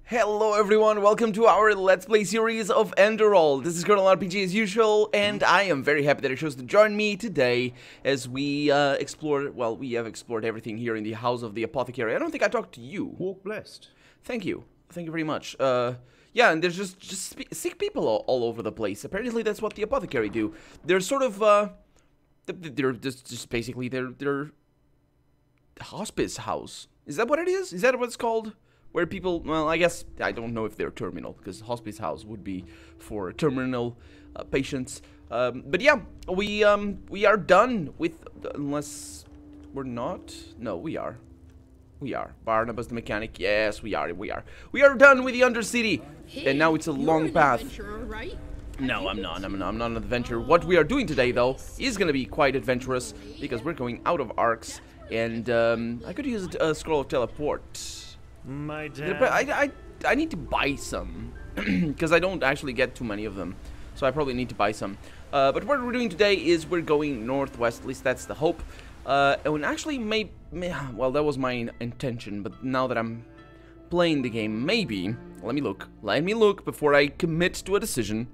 Hello everyone, welcome to our Let's Play series of Enderal. This is Colonel RPG as usual, and I am very happy that you chose to join me today as we explore, well, we have explored everything here in the House of the Apothecary. I don't think I talked to you. Walk blessed. Thank you. Thank you very much. Yeah, and there's just sick people all over the place. Apparently that's what the Apothecary do. They're sort of, they're just basically, they're hospice house. Is that what it is? Is that what it's called? Where people, well, I guess, I don't know if they're terminal, because hospice house would be for terminal patients. But yeah, we are done with, unless we're not? No, we are. We are. Barnabas the mechanic, yes, we are. We are done with the Undercity, and now it's a long path. Right? No, I'm not an adventurer. What we are doing today, though, is going to be quite adventurous, because we're going out of arcs, and I could use a scroll of teleport. My dad. But I need to buy some, because I don't actually get too many of them, so I probably need to buy some. But what we're doing today is we're going northwest, at least that's the hope. And actually, well, that was my intention, but now that I'm playing the game, maybe, let me look before I commit to a decision.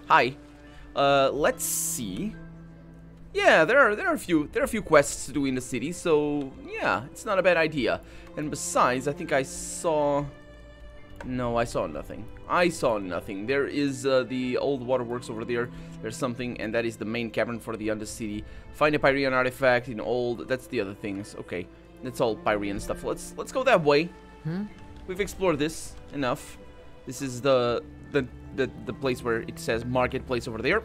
Hi, let's see. Yeah, there are a few quests to do in the city, so yeah, it's not a bad idea. And besides, I think I saw... No, I saw nothing. There is the old waterworks over there. There's something, and that is the main cavern for the Undercity. Find a Pyrean artifact in old... That's the other things. Okay, that's all Pyrean stuff. Let's go that way. We've explored this enough. This is the place where it says marketplace over there.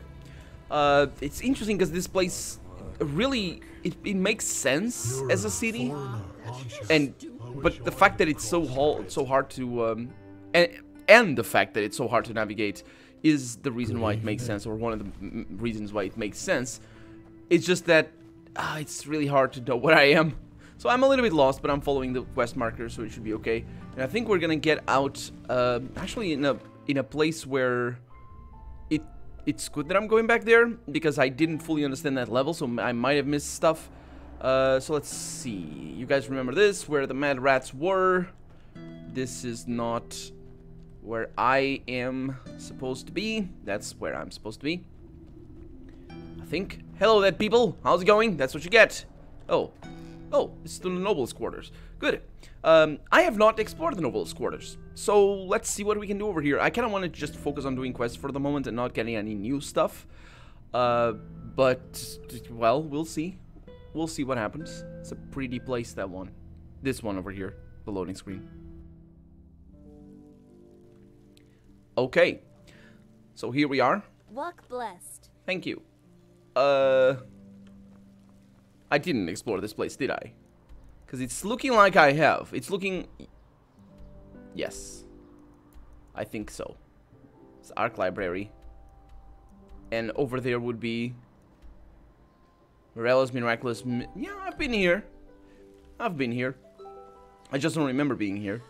It's interesting because this place really it makes sense as a city, but the fact that it's so hard to and the fact that it's so hard to navigate is the reason why it makes sense, or one of the reasons why it makes sense. It's just that it's really hard to know where I am, so I'm a little bit lost, but I'm following the quest marker, so it should be okay. And I think we're gonna get out actually in a place where it's good that I'm going back there, because I didn't fully understand that level, so I might have missed stuff. So let's see. You guys remember this, where the mad rats were. This is not where I am supposed to be. That's where I'm supposed to be, I think. Hello there, people. How's it going? That's what you get. Oh, it's the nobles' quarters. Good. I have not explored the nobles' quarters, so let's see what we can do over here. I kind of want to just focus on doing quests for the moment and not getting any new stuff. But, well, we'll see. We'll see what happens. It's a pretty place, that one. This one over here, the loading screen. Okay. So here we are. Walk blessed. Thank you. I didn't explore this place, did I? Because it's looking like I have. It's looking... Yes. I think so. It's Arc Library. And over there would be... Mirela's Miraculous... Yeah, I've been here. I just don't remember being here.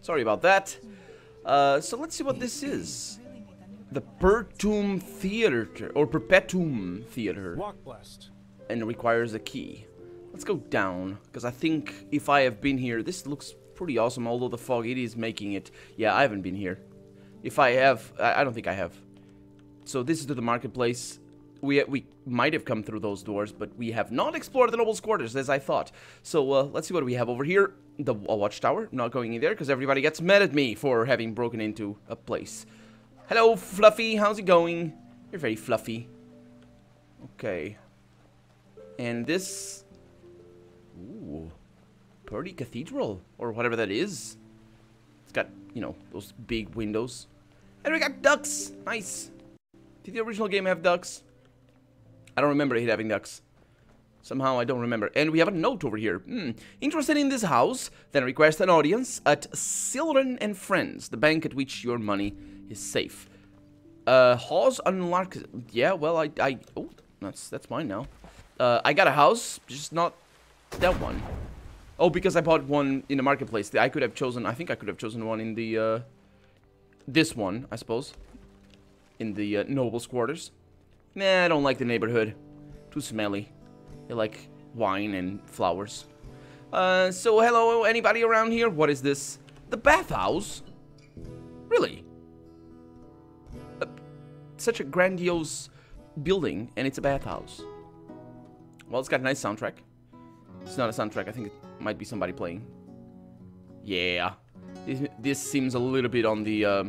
Sorry about that. So let's see what this is. The Perpetuum Theater, or Perpetuum Theater. Walk blessed. And it requires a key. Let's go down, because I think if I have been here, this looks pretty awesome, although the fog, it is making it. Yeah, I haven't been here. If I have, I don't think I have. So this is to the marketplace. We might have come through those doors, but we have not explored the nobles' quarters, as I thought. So let's see what we have over here. The watchtower. I'm not going in there, because everybody gets mad at me for having broken into a place. Hello, Fluffy. How's it going? You're very fluffy. Okay. And this... Ooh. Purdy Cathedral. Or whatever that is. It's got, you know, those big windows. And we got ducks. Nice. Did the original game have ducks? I don't remember it having ducks. Somehow I don't remember. And we have a note over here. Interested in this house? Then request an audience at Sylvan and Friends, the bank at which your money is safe. House unlocked. Yeah, well, oh, that's mine now. I got a house, just not that one. Oh, because I bought one in the marketplace. I could have chosen, I think I could have chosen one in the, this one, I suppose. In the, nobles' quarters. Nah, I don't like the neighborhood. Too smelly. They like wine and flowers. So hello, anybody around here? What is this? The bathhouse? Really? Such a grandiose building, and it's a bathhouse. Well, it's got a nice soundtrack. It's not a soundtrack. I think it might be somebody playing. Yeah. This seems a little bit on the,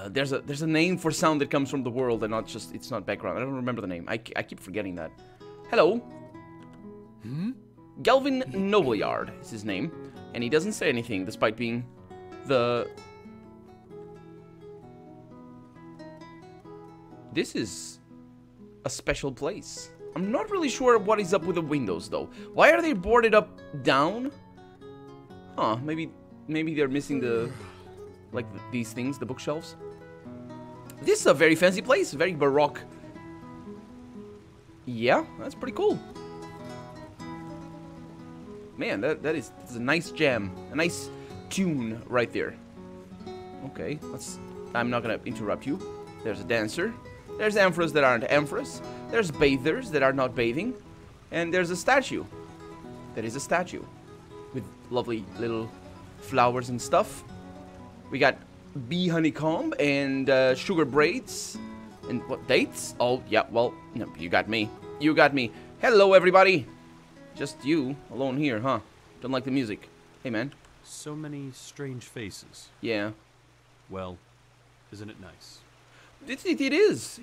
there's a name for sound that comes from the world and not just, it's not background. I don't remember the name. I keep forgetting that. Hello. Galvin Nobleyard is his name, and he doesn't say anything despite being the... This is a special place. I'm not really sure what is up with the windows, though. Why are they boarded up down? Huh, maybe they're missing the... like these things, the bookshelves. This is a very fancy place, very baroque. Yeah, that's pretty cool. Man, that's a nice jam, a nice tune right there. Okay, I'm not gonna interrupt you. There's a dancer. There's emperors that aren't empress. There's bathers that are not bathing. And there's a statue. That is a statue. With lovely little flowers and stuff. We got bee honeycomb and sugar braids. And what, dates? Oh, yeah, well, no, you got me. You got me. Hello, everybody. Just you alone here, huh? Don't like the music. Hey, man. So many strange faces. Yeah. Well, isn't it nice? It is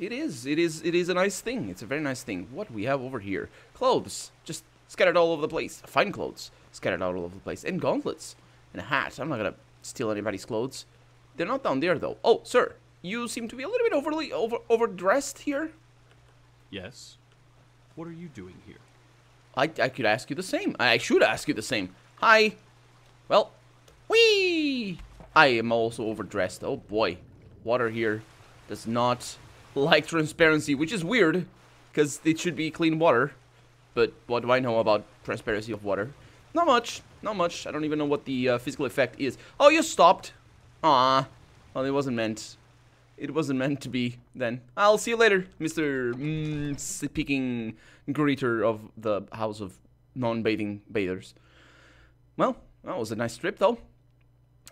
a nice thing. It's a very nice thing. What we have over here? Clothes, just scattered all over the place. Fine clothes, scattered all over the place. And gauntlets, and a hat. I'm not gonna steal anybody's clothes. They're not down there, though. Oh, sir, you seem to be a little bit overdressed here. Yes. What are you doing here? I could ask you the same. I should ask you the same. Hi. Well, whee! I am also overdressed. Oh, boy. Water here does not like transparency, which is weird, because it should be clean water. But what do I know about transparency of water? Not much. Not much. I don't even know what the physical effect is. Oh, you stopped. Ah. Well, it wasn't meant. It wasn't meant to be, then. I'll see you later, Mr. Speaking greeter of the House of Non-Bathing Bathers. Well, that was a nice trip, though.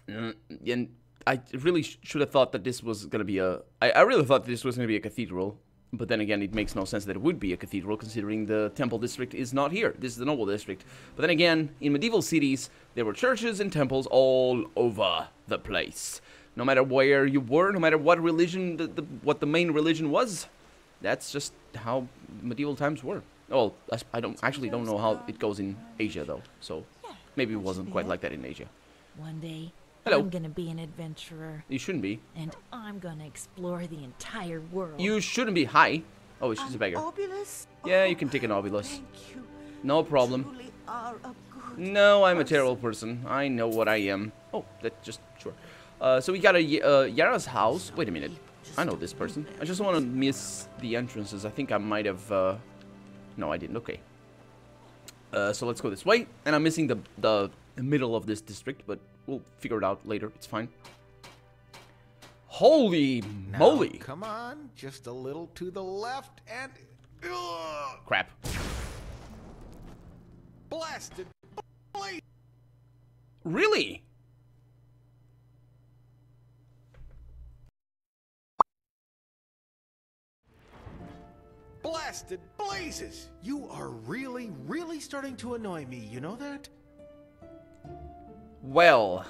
And I really should have thought that this was going to be a... I really thought this was going to be a cathedral. But then again, it makes no sense that it would be a cathedral, considering the temple district is not here. This is the noble district. But then again, in medieval cities, there were churches and temples all over the place. No matter where you were, no matter what religion, what the main religion was, that's just how medieval times were. Well, I don't know how it goes in Asia, though. So maybe it wasn't quite like that in Asia. One day, Hello. I'm gonna be an adventurer. You shouldn't be. And I'm gonna explore the entire world. You shouldn't be. Hi. Oh, she's a beggar. Obulus? Yeah, you can take an obulus. Thank you. No problem. Truly are a good No, I'm a person. terrible person. I know what I am. Oh, that just, sure. So we got a Yara's house. Wait a minute. I know this person. I just want to miss the entrances. I think I might have... No, I didn't. Okay. So let's go this way. And I'm missing the middle of this district, but we'll figure it out later. It's fine. Holy moly. Now, come on, just a little to the left and... Ugh, Crap. blasted. Really? Blasted blazes! You are really, really starting to annoy me, you know that? Well...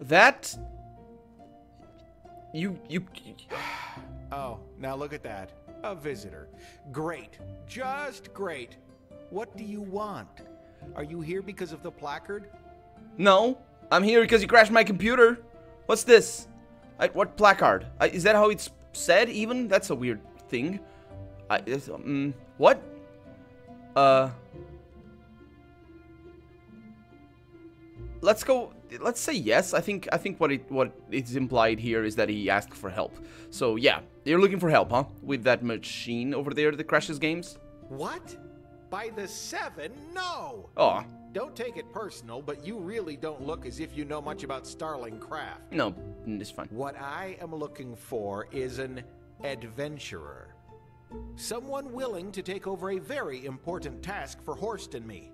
That... You... Oh, now look at that. A visitor. Great. Just great. What do you want? Are you here because of the placard? No. I'm here because you crashed my computer. What's this? What placard? Is that how it's said, even? That's a weird thing. What? Let's go. Let's say yes. I think what is implied here is that he asked for help. So yeah, you're looking for help, huh? With that machine over there that crashes games? What? By the 7? No! Oh, Don't take it personal, but you really don't look as if you know much about Starling craft. no, it's fine. What I am looking for is an adventurer. Someone willing to take over a very important task for Horst and me.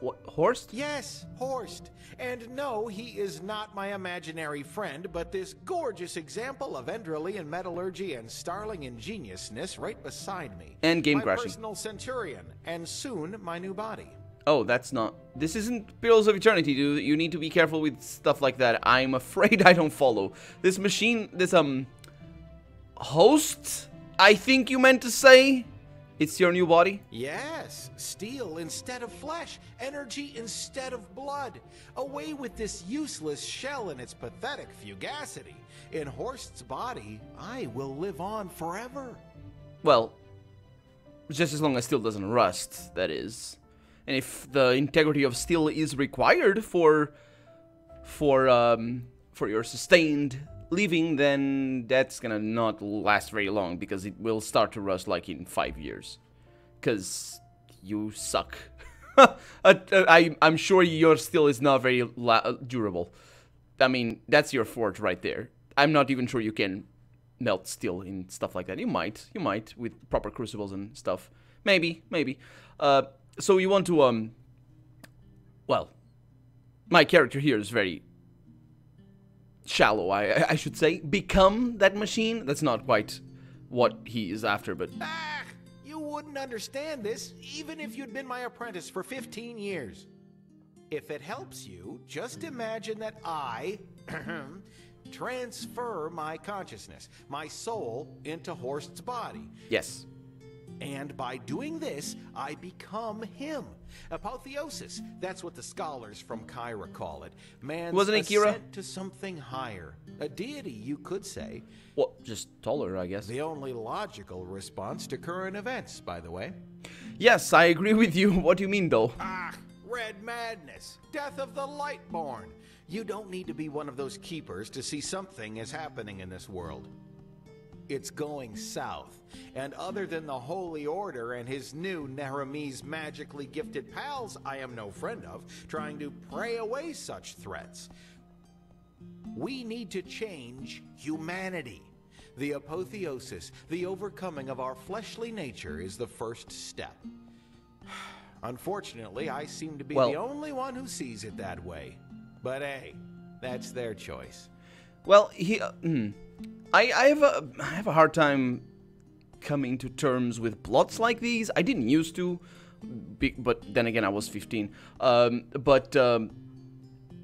What, Horst? Yes, Horst. And no, he is not my imaginary friend, but this gorgeous example of Enderalian metallurgy and starling ingeniousness right beside me. And game my crashing. Personal centurion, and soon my new body. Oh, that's not... This isn't Pillars of Eternity, dude. You need to be careful with stuff like that. I'm afraid I don't follow. This machine... This, host? I think you meant to say? It's your new body? Yes, steel instead of flesh, energy instead of blood. Away with this useless shell and its pathetic fugacity. In Horst's body, I will live on forever. Well, just as long as steel doesn't rust, that is. And if the integrity of steel is required for your sustained living, then that's gonna not last very long, because it will start to rust like in 5 years. Because you suck. I'm sure your steel is not very durable. I mean, that's your forge right there. I'm not even sure you can melt steel in stuff like that. You might with proper crucibles and stuff. Maybe. So you want to, well, my character here is very shallow, I should say. Become that machine? That's not quite what he is after, but... Ah, you wouldn't understand this, even if you'd been my apprentice for 15 years. If it helps you, just imagine that I transfer my consciousness, my soul, into Horst's body. Yes. And by doing this, I become him. Apotheosis, that's what the scholars from Kyra call it. Man's Wasn't it Kira? ascent to something higher. A deity, you could say. Well, just taller, I guess. The only logical response to current events, by the way. Yes, I agree with you. What do you mean, though? Ah, red madness. Death of the Lightborn. You don't need to be one of those keepers to see something is happening in this world. It's going south. And other than the Holy Order and his new Nehemi's magically gifted pals I am no friend of, trying to pray away such threats, we need to change humanity. The apotheosis, the overcoming of our fleshly nature, is the first step. Unfortunately, I seem to be the only one who sees it that way. But hey, that's their choice. Well, I have a hard time coming to terms with plots like these. I didn't used to, but then again, I was 15.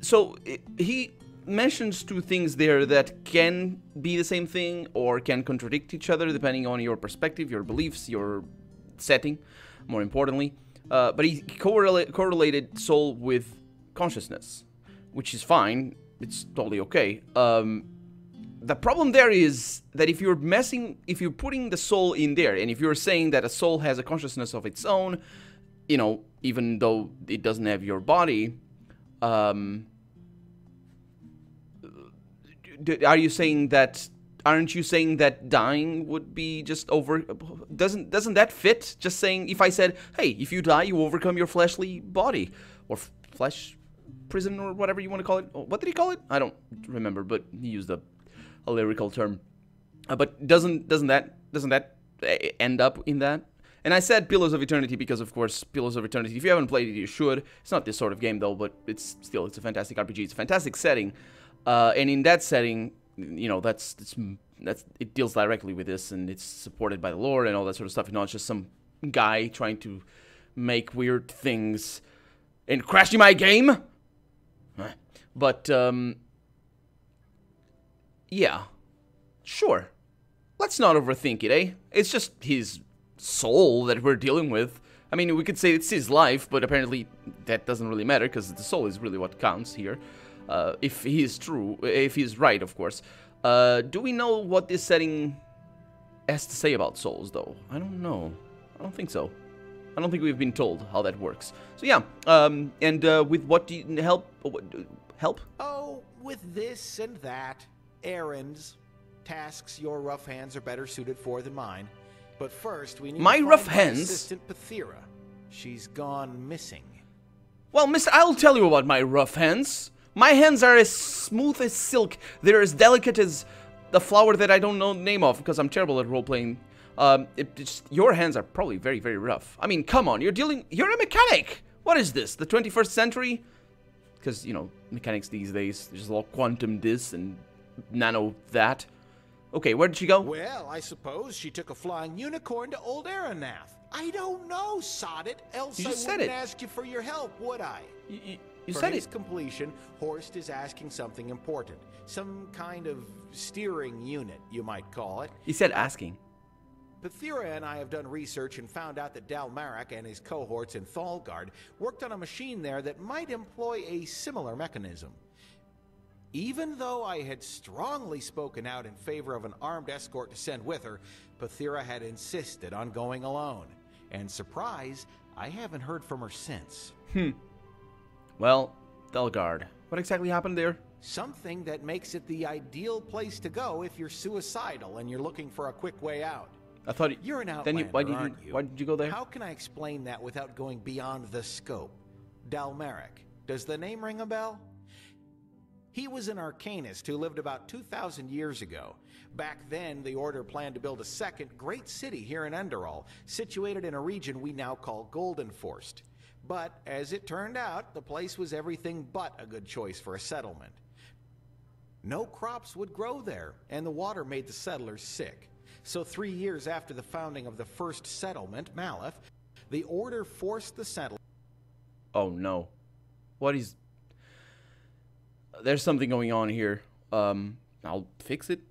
So he mentions two things there that can be the same thing or can contradict each other depending on your perspective, your beliefs, your setting, more importantly. But he correlated soul with consciousness, which is fine. It's totally okay. The problem there is that if you're putting the soul in there, and if you're saying that a soul has a consciousness of its own, you know, even though it doesn't have your body, aren't you saying that dying would be just over? Doesn't that fit? Just saying, if I said, hey, if you die, you overcome your fleshly body, or flesh prison, or whatever you want to call it. What did he call it? I don't remember, but he used a lyrical term. But doesn't that end up in that? And I said Pillars of Eternity because, of course, Pillars of Eternity, if you haven't played it, you should. It's not this sort of game, though, but it's a fantastic RPG. It's a fantastic setting. And in that setting, you know, it deals directly with this, and it's supported by the lore and all that sort of stuff. You know, it's just some guy trying to make weird things and crashing my game. But, yeah, sure. Let's not overthink it, eh? It's just his soul that we're dealing with. I mean, we could say it's his life, but apparently that doesn't really matter, because the soul is really what counts here. If he is true, if he is right, of course. Do we know what this setting has to say about souls, though? I don't know. I don't think so. I don't think we've been told how that works. So yeah, and with what do you help? Oh, with this and that. Errands. Tasks your rough hands are better suited for than mine. But first, we need my to find rough my hands? assistant Pathira. She's gone missing. Well, mister, I'll tell you about my rough hands. My hands are as smooth as silk. They're as delicate as the flower that I don't know the name of, because I'm terrible at role-playing. Your hands are probably very, very rough. I mean, come on, you're a mechanic. What is this? The 21st century? Because, you know, mechanics these days, there's a lot of quantum this and nano that. Okay, where did she go? Well, I suppose she took a flying unicorn to old Aranath. I don't know, sod it. Else You I just said wouldn't it. ask you for your help, would I? You For said his it. completion, Horst is asking something important. Some kind of steering unit, you might call it. He said asking. Pethira and I have done research and found out that Dalmarak and his cohorts in Thalgard worked on a machine there that might employ a similar mechanism. Even though I had strongly spoken out in favor of an armed escort to send with her, Pethira had insisted on going alone. And surprise, I haven't heard from her since. Well, Thalgard. What exactly happened there? Something that makes it the ideal place to go if you're suicidal and you're looking for a quick way out. I thought You're an then outlander, aren't you? why did you go there? How can I explain that without going beyond the scope? Dalmeric. Does the name ring a bell? He was an arcanist who lived about 2,000 years ago. Back then, the Order planned to build a second great city here in Enderal, situated in a region we now call Goldenforst. But, as it turned out, the place was everything but a good choice for a settlement. No crops would grow there, and the water made the settlers sick. So 3 years after the founding of the first settlement, Malif, the Order forced the settlers... Oh no. What is... There's something going on here. I'll fix it.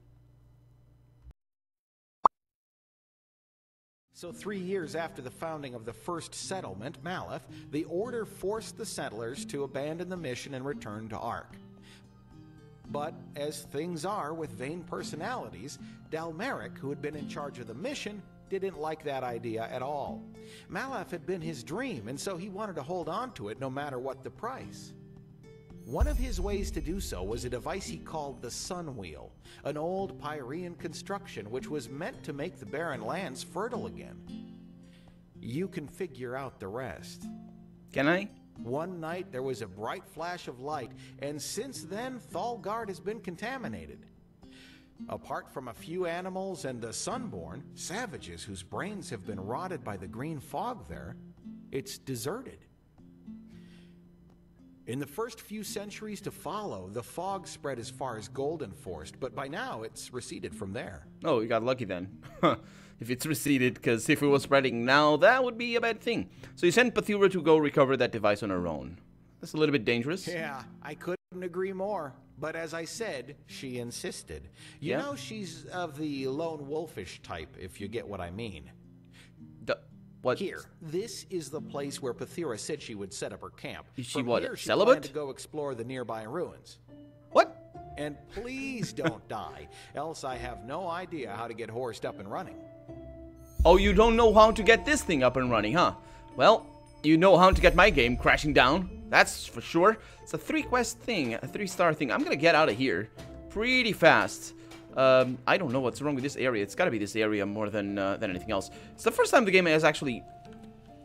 So 3 years after the founding of the first settlement, Malif, the Order forced the settlers to abandon the mission and return to Ark. But, as things are with vain personalities, Dalmeric, who had been in charge of the mission, didn't like that idea at all. Malif had been his dream, and so he wanted to hold on to it no matter what the price. One of his ways to do so was a device he called the Sun Wheel, an old Pyrean construction which was meant to make the barren lands fertile again. You can figure out the rest. Can I? One night there was a bright flash of light, and since then Thalgard has been contaminated. Apart from a few animals and the Sunborn, savages whose brains have been rotted by the green fog there, it's deserted. In the first few centuries to follow, the fog spread as far as Goldenforst, but by now it's receded from there. Oh, you got lucky then. If it's receded, because if it was spreading now, that would be a bad thing. So you sent Pethira to go recover that device on her own. That's a little bit dangerous. Yeah, I couldn't agree more. But as I said, she insisted. You know she's of the lone wolfish type, if you get what I mean. What? Here, this is the place where Pethira said she would set up her camp. Is she From what, here, she celibate? planned to go explore the nearby ruins. What? And please don't die, else I have no idea how to get Horst up and running. Oh, you don't know how to get this thing up and running, huh? Well, you know how to get my game crashing down. That's for sure. It's a 3-quest thing, a 3-star thing. I'm gonna get out of here pretty fast. I don't know what's wrong with this area. It's gotta be this area more than anything else. It's the first time the game has actually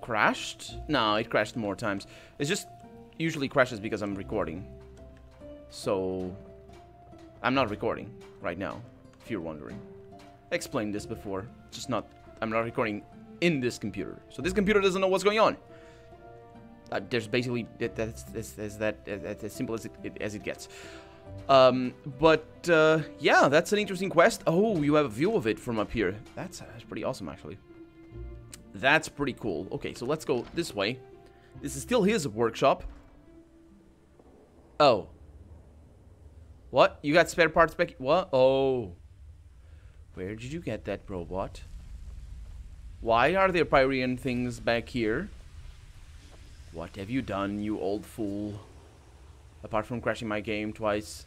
crashed. No, it crashed more times. It just usually crashes because I'm recording. So, I'm not recording right now, if you're wondering. I explained this before. Just not, I'm not recording in this computer. So this computer doesn't know what's going on. There's basically, that's as simple as it gets. Yeah, that's an interesting quest. Oh, you have a view of it from up here. That's pretty awesome, actually. That's pretty cool. Okay, so let's go this way. This is still his workshop. Oh. What? You got spare parts back? What? Oh. Where did you get that, robot? Why are there Pyrean things back here? What have you done, you old fool? Apart from crashing my game twice.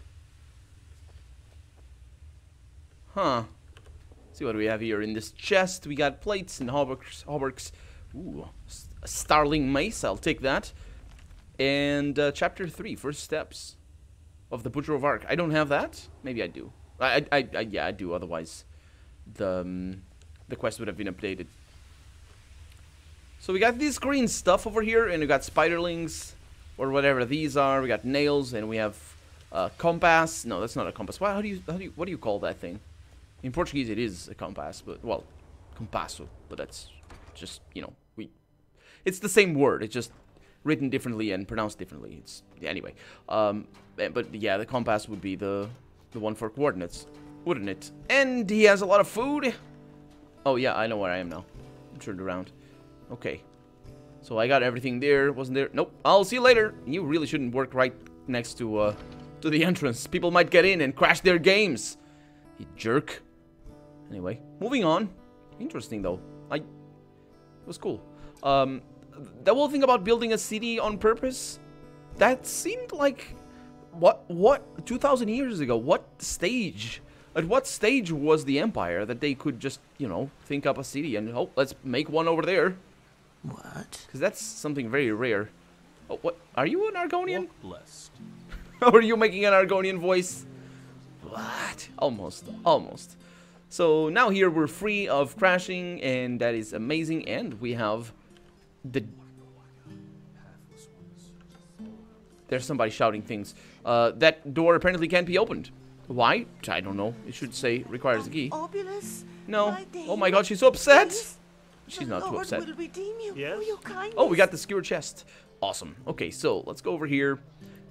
Huh. See what we have here in this chest. We got plates and hauberks. Ooh, a starling mace. I'll take that. And chapter 3, first steps of the Butcher of Ark. I don't have that. Maybe I do. Yeah, I do. Otherwise, the quest would have been updated. So we got this green stuff over here, and we got spiderlings, or whatever these are. We got nails, and we have compass. No, that's not a compass. What do you call that thing? In Portuguese, it is a compass, but well, compasso. But that's just, you know, it's the same word. It's just written differently and pronounced differently. It's anyway. But yeah, the compass would be the one for coordinates, wouldn't it? And he has a lot of food. Oh yeah, I know where I am now. I'm turned around. Okay. So I got everything there. Wasn't there? Nope. I'll see you later. You really shouldn't work right next to the entrance. People might get in and crash their games. You jerk. Anyway, moving on. Interesting though. It was cool. The whole thing about building a city on purpose, that seemed like what 2,000 years ago. What stage? At what stage was the Empire that they could just, you know, think up a city and, oh, let's make one over there? What? Because that's something very rare. Oh, what? Are you an Argonian? Blessed. Or are you making an Argonian voice? What? Almost. Almost. So now here we're free of crashing, and that is amazing. And we have the... There's somebody shouting things. That door apparently can't be opened. Why? I don't know. It should say requires a key. Obulus, No. Oh my god, she's so upset. She's not too upset. Will redeem you Yes? for your kindness. Oh, we got the skewer chest. Awesome. Okay, so let's go over here.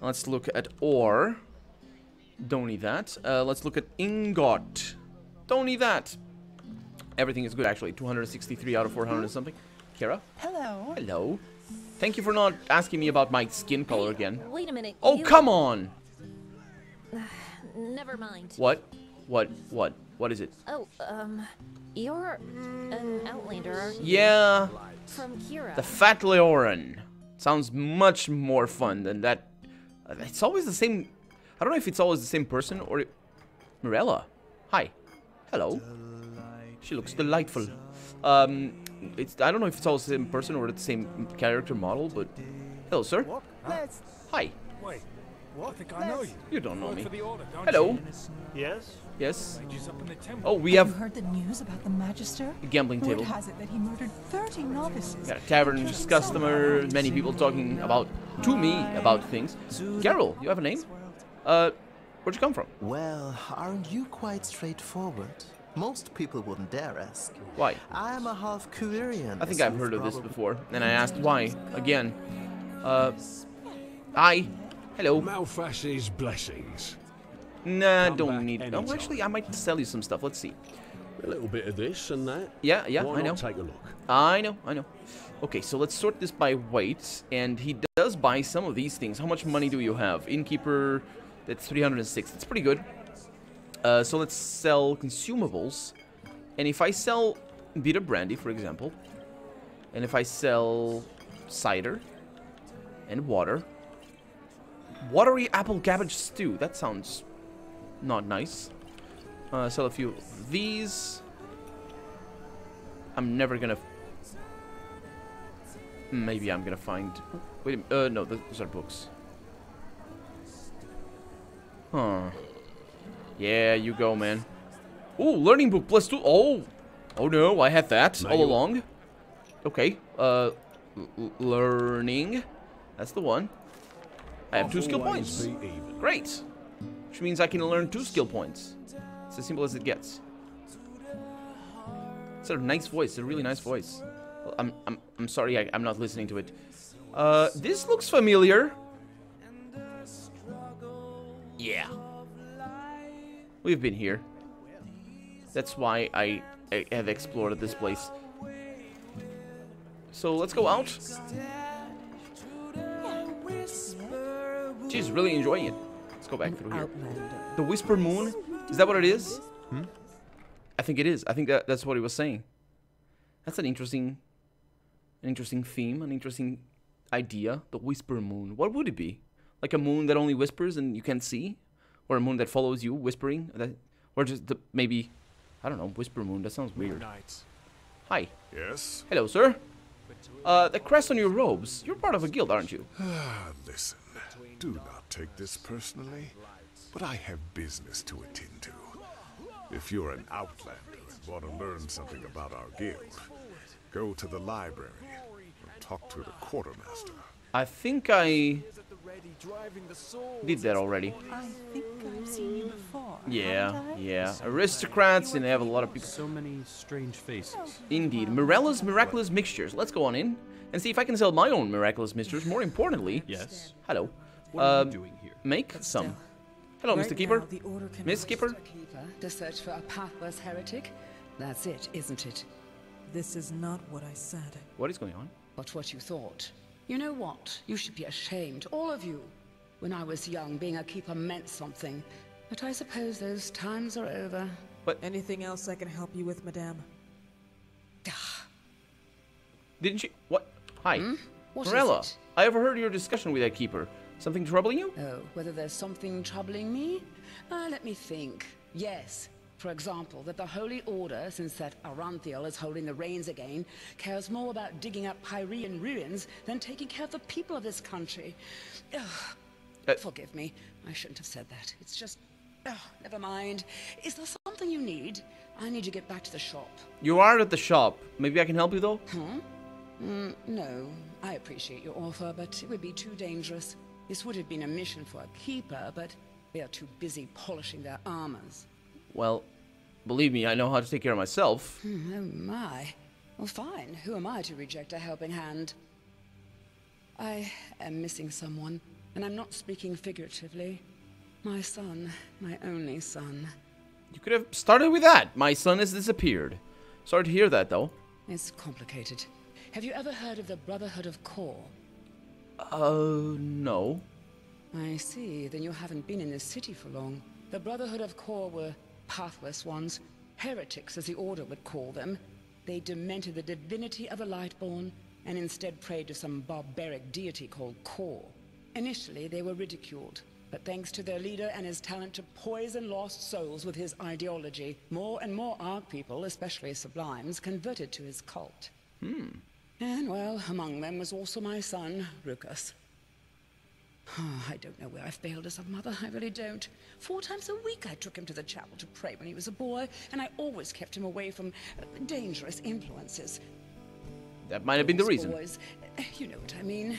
Let's look at ore. Don't need that. Let's look at ingot. Don't need that. Everything is good, actually. 263 out of 400 or something. Kara? Hello. Hello. Thank you for not asking me about my skin color again. Wait a minute. Oh, come on! Never mind. What? What is it? Oh, you're an outlander, aren't you? Yeah, From Kira. the Fat Leoran. Sounds much more fun than that. It's always the same. I don't know if it's always the same person or... Mirela. Hi. Hello. She looks delightful. I don't know if it's always the same person or the same character model, but... Hello, sir. Let's Hi. Wait, what? I think I know you. You don't know me. For the order, don't Hello. you? Yes? Yes. Ladies up in the temple. Oh, we Have you have heard the news about the Magister? a gambling Word table. has it that he murdered 30 novices. Got a tavern and killed customer, himself. many people talking to me about things. Geralt, you have a name? Where'd you come from? Well, aren't you quite straightforward? Most people wouldn't dare ask. Why? I am a half Quirian. I think I've heard of this before, and I asked why. Again. Hi. Hello. Malfash's blessings. Nah, Come don't back need... Oh, anytime. actually, I might sell you some stuff. Let's see. A little bit of this and that. Yeah, Why I know. not take a look? I know. Okay, so let's sort this by weight, and he does buy some of these things. How much money do you have? Innkeeper, that's 306. That's pretty good. So let's sell consumables. And if I sell bitter brandy, for example, and if I sell cider and water, watery apple cabbage stew, that sounds not nice. Sell a few of these. I'm never gonna... Maybe I'm gonna find... Wait a minute. No, those are books. Huh. Yeah, you go, man. Ooh, learning book +2. Oh! Oh no, I had that all along. Okay. Learning. That's the one. I have 2 skill points. Great. Which means I can learn 2 skill points. It's as simple as it gets. It's a nice voice. A really nice voice. I'm sorry, I'm not listening to it. This looks familiar. Yeah. We've been here. That's why I have explored this place. So let's go out. She's really enjoying it. Let's go back through here. The Whisper Moon? Is that what it is? I think it is. I think that's what he was saying. That's an interesting theme, an interesting idea. The Whisper Moon. What would it be? Like a moon that only whispers and you can't see? Or a moon that follows you, whispering? Or just maybe, I don't know, Whisper Moon. That sounds weird. Hi. Yes? Hello, sir. The crest on your robes. You're part of a guild, aren't you? Listen, do not take this personally, but I have business to attend to. If you're an outlander and want to learn something about our guild, go to the library or talk to the quartermaster. I think I did that already. I think I've seen you before. Yeah, haven't I? yeah. Aristocrats, and they have a lot of people. So many strange faces. Indeed. Mirela's Miraculous Mixtures. Let's go on in. and see if I can sell my own miraculous mistress. More importantly, Yes. hello, What are you doing here? make some. Hello, Mr. Keeper. Miss Keeper. Keeper to search for a pathless heretic. That's it, isn't it? This is not what I said. What is going on? But what you thought. You know what? You should be ashamed, all of you. When I was young, being a keeper meant something. But I suppose those times are over. Anything else I can help you with, madame? Didn't you? What? Hi. What is Mirela, it? I overheard your discussion with that keeper. Something troubling you? Oh, whether there's something troubling me? Let me think. Yes. For example, that the Holy Order, since that Aranthiel is holding the reins again, cares more about digging up Pyrean ruins than taking care of the people of this country. Ugh. Forgive me. I shouldn't have said that. It's just... never mind. Is there something you need? I need to get back to the shop. You are at the shop. Maybe I can help you, though? No. I appreciate your offer, but it would be too dangerous. This would have been a mission for a keeper, but they are too busy polishing their armors. Well, believe me, I know how to take care of myself. Oh my. Well, fine. Who am I to reject a helping hand? I am missing someone, and I'm not speaking figuratively. My son, my only son. You could have started with that. My son has disappeared. Sorry to hear that, though. It's complicated. Have you ever heard of the Brotherhood of Kor? No. I see. Then you haven't been in this city for long. The Brotherhood of Kor were pathless ones. Heretics, as the Order would call them. They demented the divinity of the Lightborn, and instead prayed to some barbaric deity called Kor. Initially, they were ridiculed. But thanks to their leader and his talent to poison lost souls with his ideology, more and more Ark people, especially Sublimes, converted to his cult. And, well, among them was also my son, Rukus. I don't know where I failed as a mother, I really don't. 4 times a week I took him to the chapel to pray when he was a boy, and I always kept him away from dangerous influences. That might have been the reason. Boys, you know what I mean.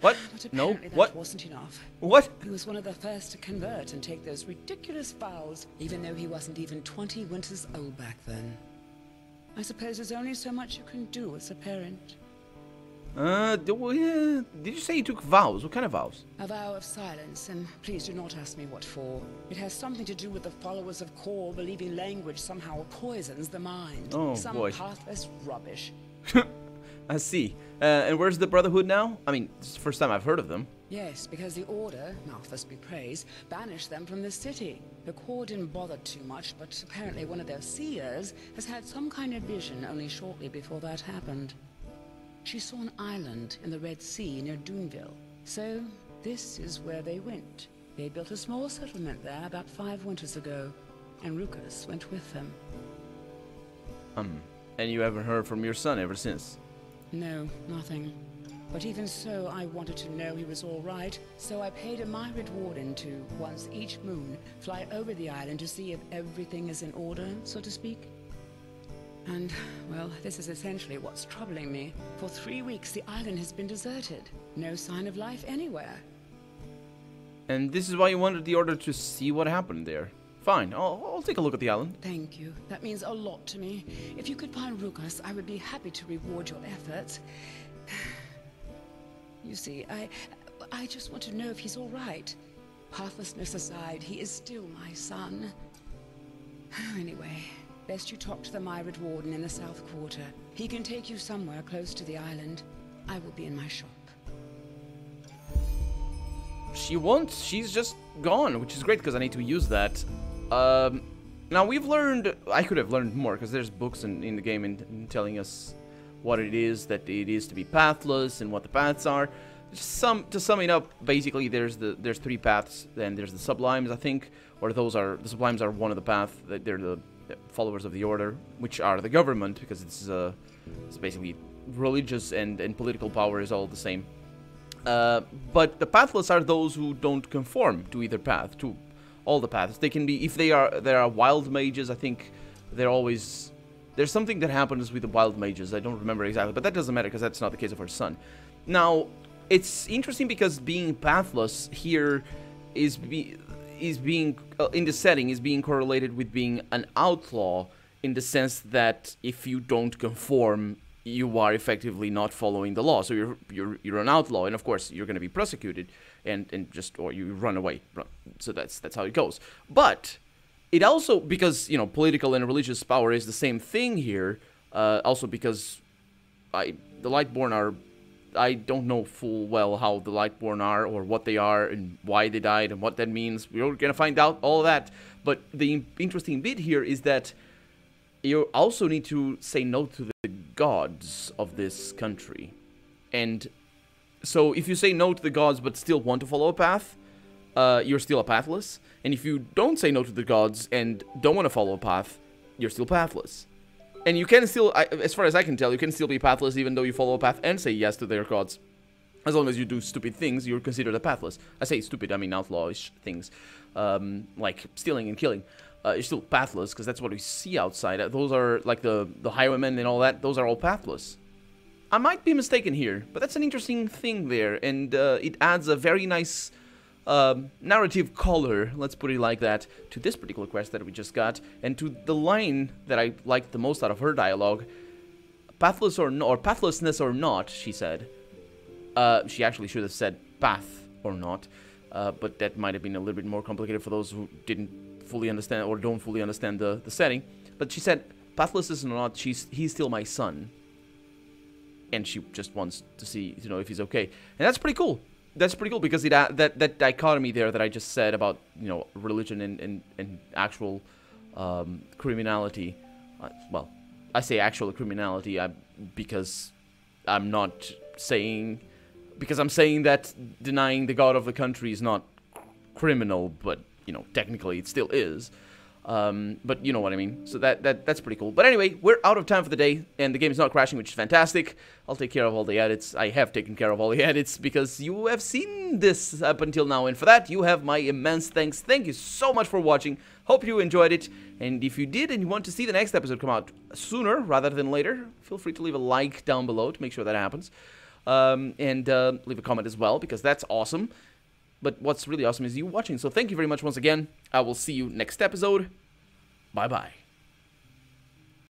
What? But No? apparently that What? wasn't enough. What? He was one of the first to convert and take those ridiculous vows, even though he wasn't even 20 winters old back then. I suppose there's only so much you can do as a parent. Did you say you took vows? What kind of vows? A vow of silence, and please do not ask me what for. It has something to do with the followers of Kor believing language somehow poisons the mind. Oh, Some boy. pathless rubbish. I see. And where's the Brotherhood now? I mean, it's the first time I've heard of them. Yes, because the Order, Malthus be praised, banished them from the city. The Kor didn't bother too much, but apparently one of their seers has had some kind of vision only shortly before that happened. She saw an island in the Red Sea near Doonville. So, this is where they went. They built a small settlement there about 5 winters ago, and Rukus went with them. And you haven't heard from your son ever since? No, nothing. But even so, I wanted to know he was all right, so I paid a myriad warden to, once each moon, fly over the island to see if everything is in order, so to speak. And, well, this is essentially what's troubling me. For 3 weeks, the island has been deserted. No sign of life anywhere. And this is why you wanted the Order to see what happened there. Fine, I'll take a look at the island. Thank you. That means a lot to me. If you could find Rukus, I would be happy to reward your efforts. You see, I just want to know if he's all right. Pathlessness aside, he is still my son. Anyway, best you talk to the myriad warden in the South Quarter. He can take you somewhere close to the island. I will be in my shop. She won't. She's just gone, which is great because I need to use that. Now we've learned. I could have learned more because there's books in the game in telling us what it is that it is to be pathless and what the paths are. To sum it up, basically there's 3 paths. Then there's the Sublimes, I think, or the Sublimes are one of the paths. They're the followers of the Order, which are the government because it's basically religious and political power is all the same. But the pathless are those who don't conform to either path, to all the paths. They can be, if there are wild mages, I think there's something that happens with the wild mages. I don't remember exactly, but that doesn't matter because that's not the case of her son. Now, it's interesting because being pathless here is being in the setting is being correlated with being an outlaw in the sense that if you don't conform, you are effectively not following the law. So you're an outlaw, and of course you're going to be prosecuted, or you run away. So that's how it goes. But it also, because political and religious power is the same thing here. Also because the Lightborn are, I don't know full well how the Lightborn are, or what they are, and why they died, and what that means. We're gonna find out all that. But the interesting bit here is that you also need to say no to the gods of this country. And so if you say no to the gods but still want to follow a path, you're still a pathless. And if you don't say no to the gods and don't want to follow a path, you're still pathless. And you can still, as far as I can tell, you can still be pathless even though you follow a path and say yes to their gods. As long as you do stupid things, you're considered a pathless. I say stupid, I mean outlawish things, like stealing and killing. You're still pathless, because that's what we see outside. Those are, like, the highwaymen and all that, those are all pathless. I might be mistaken here, but that's an interesting thing there, and it adds a very nice narrative color, let's put it like that, to this particular quest that we just got, and to the line that I liked the most out of her dialogue. Pathless or pathlessness or not, she said. She actually should have said path or not, but that might have been a little bit more complicated for those who didn't fully understand or don't fully understand the setting. But she said, pathlessness or not, he's still my son. And she just wants to see, if he's okay. And that's pretty cool. That's pretty cool, because that dichotomy there that I just said about, religion and actual criminality. Well, I say actual criminality because I'm not saying... Because I'm saying that denying the god of the country is not criminal, but, technically it still is. But you know what I mean. So that's pretty cool. But anyway, we're out of time for the day, and the game is not crashing, which is fantastic. I'll take care of all the edits. I have taken care of all the edits, because you have seen this up until now, and for that, you have my immense thanks. Thank you so much for watching. Hope you enjoyed it, and if you did and you want to see the next episode come out sooner rather than later, feel free to leave a like down below to make sure that happens. And leave a comment as well, because that's awesome. But what's really awesome is you watching. So thank you very much once again. I will see you next episode. Bye-bye.